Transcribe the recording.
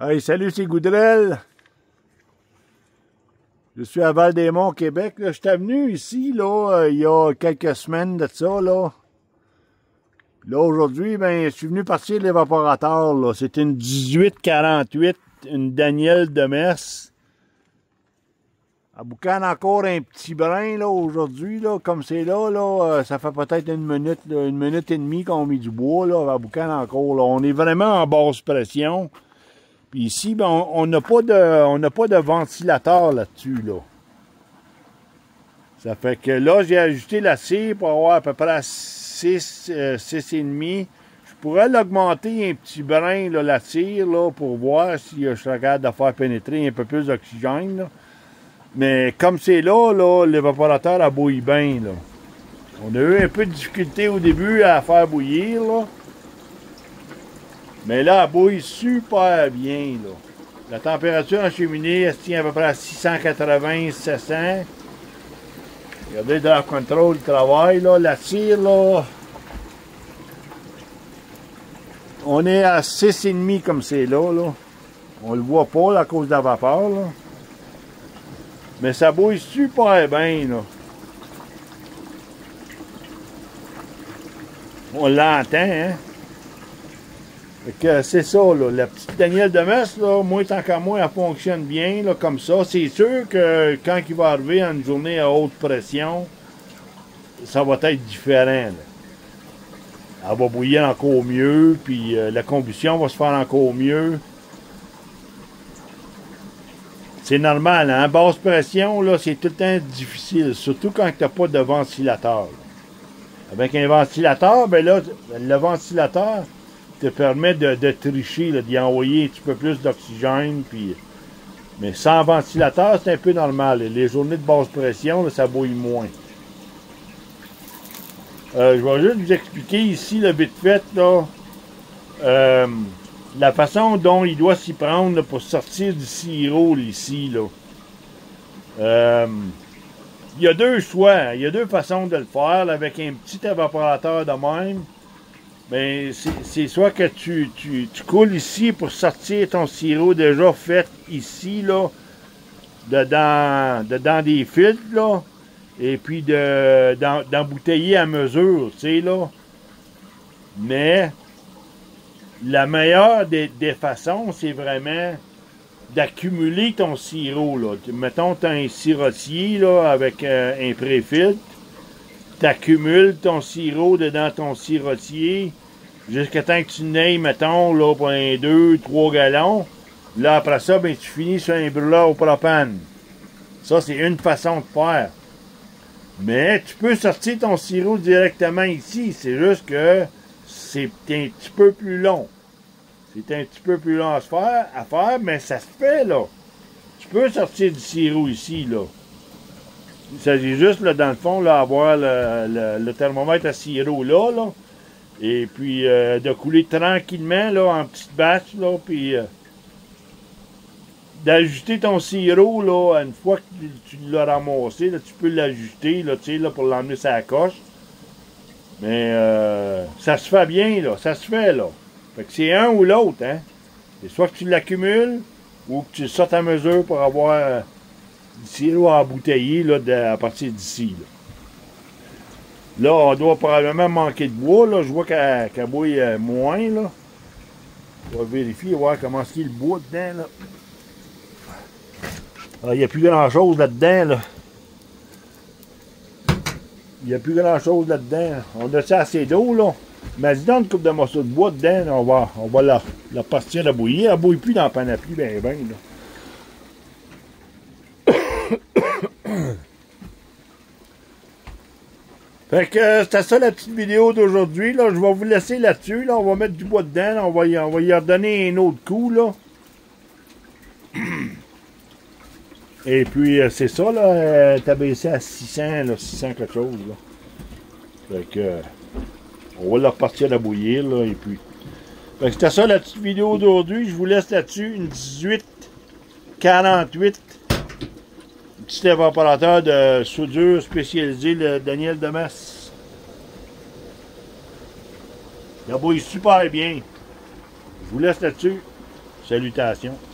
Hey, salut, c'est Goudrel. Je suis à Val-des-Monts, Québec. Je suis venu ici, là, il y a quelques semaines de ça, là. Là, aujourd'hui, ben, je suis venu partir de l'évaporateur, là. C'est une 1848, une Danielle Demers. Elle boucane encore un petit brin, là, aujourd'hui, là. Comme c'est là, ça fait peut-être une minute et demie qu'on met du bois, là. Elle boucane encore, là. On est vraiment en basse pression. Puis ici, ben, on n'a pas de ventilateur là-dessus, là. Ça fait que là, j'ai ajusté la cire pour avoir à peu près 6,5. Je pourrais l'augmenter un petit brin, là, la cire, là, pour voir si je serais capable de faire pénétrer un peu plus d'oxygène, là. Mais comme c'est là, l'évaporateur a bouilli bien, là. On a eu un peu de difficulté au début à faire bouillir, là. Mais là, elle bouille super bien, là. La température en cheminée, elle se tient à peu près à 680, 700. Regardez, dans le contrôle du travail, là. La cire, là, on est à 6,5 comme c'est là. On le voit pas, là, à cause de la vapeur, là. Mais ça bouille super bien, là. On l'entend, hein. Fait que c'est ça, là. La petite Danielle Demers, là, moi, tant qu'à moi, elle fonctionne bien, là, comme ça. C'est sûr que quand il va arriver à une journée à haute pression, ça va être différent, là. Elle va bouillir encore mieux, puis la combustion va se faire encore mieux. C'est normal, hein? Basse pression, là, c'est tout le temps difficile, surtout quand tu n'as pas de ventilateur, là. Avec un ventilateur, ben là, le ventilateur te permet de tricher, d'y envoyer un petit peu plus d'oxygène, puis... Mais sans ventilateur, c'est un peu normal. Les journées de basse pression, là, ça bouille moins. Je vais juste vous expliquer ici, le vite fait, là, la façon dont il doit s'y prendre, là, pour sortir du sirop, là, ici, là. Il y a deux choix, il y a deux façons de le faire, là, avec un petit évaporateur de même. Ben, c'est soit que tu coules ici pour sortir ton sirop déjà fait ici, là, dedans des filtres, là, et puis d'embouteiller à mesure, tu sais, là. Mais la meilleure des façons, c'est vraiment d'accumuler ton sirop, là. Mettons, tu as un sirotier, là, avec un pré-filtre. Tu accumules ton sirop dedans ton sirotier jusqu'à temps que tu n'ailles, mettons, là, pour un 2-3 gallons. Là, après ça, ben, tu finis sur un brûleur au propane. Ça, c'est une façon de faire. Mais tu peux sortir ton sirop directement ici. C'est juste que c'est un petit peu plus long. C'est un petit peu plus long à faire, mais ça se fait, là. Tu peux sortir du sirop ici, là. Il s'agit juste, là, dans le fond, là, avoir le thermomètre à sirop là, et puis de couler tranquillement, là, en petites batches, là, puis d'ajuster ton sirop, là, une fois que tu l'as ramassé, là, tu peux l'ajuster, là, tu sais, là, pour l'emmener sur la coche. Mais ça se fait bien, là, ça se fait, là. Fait que c'est un ou l'autre, hein. C'est soit que tu l'accumules, ou que tu le sortes à mesure pour avoir du sirop embouteillé, là, à partir d'ici, là. Là, on doit probablement manquer de bois, là. Je vois qu'elle bouille moins, là. On va vérifier, voir comment est-ce qu'il y a le bois dedans, là. Il n'y a plus grand-chose là-dedans, là. Il n'y a plus grand-chose là-dedans. On a assez d'eau, là. Mais dis donc une coupe de morceaux de bois dedans, là, on va la partir à bouillir. Elle ne bouille plus dans la panoplie, ben, là. Fait que c'était ça la petite vidéo d'aujourd'hui, là. Je vais vous laisser là-dessus, là. On va mettre du bois dedans, là. On va y redonner un autre coup, là. Et puis, c'est ça, là. T'as baissé à 600, là. 600 quelque chose, là. Fait que... on va la repartir à bouillir, là, et puis... Fait que c'était ça la petite vidéo d'aujourd'hui. Je vous laisse là-dessus, une 1848. Petit évaporateur de soudure spécialisé, le Danielle Demers. Il bouille super bien. Je vous laisse là-dessus. Salutations.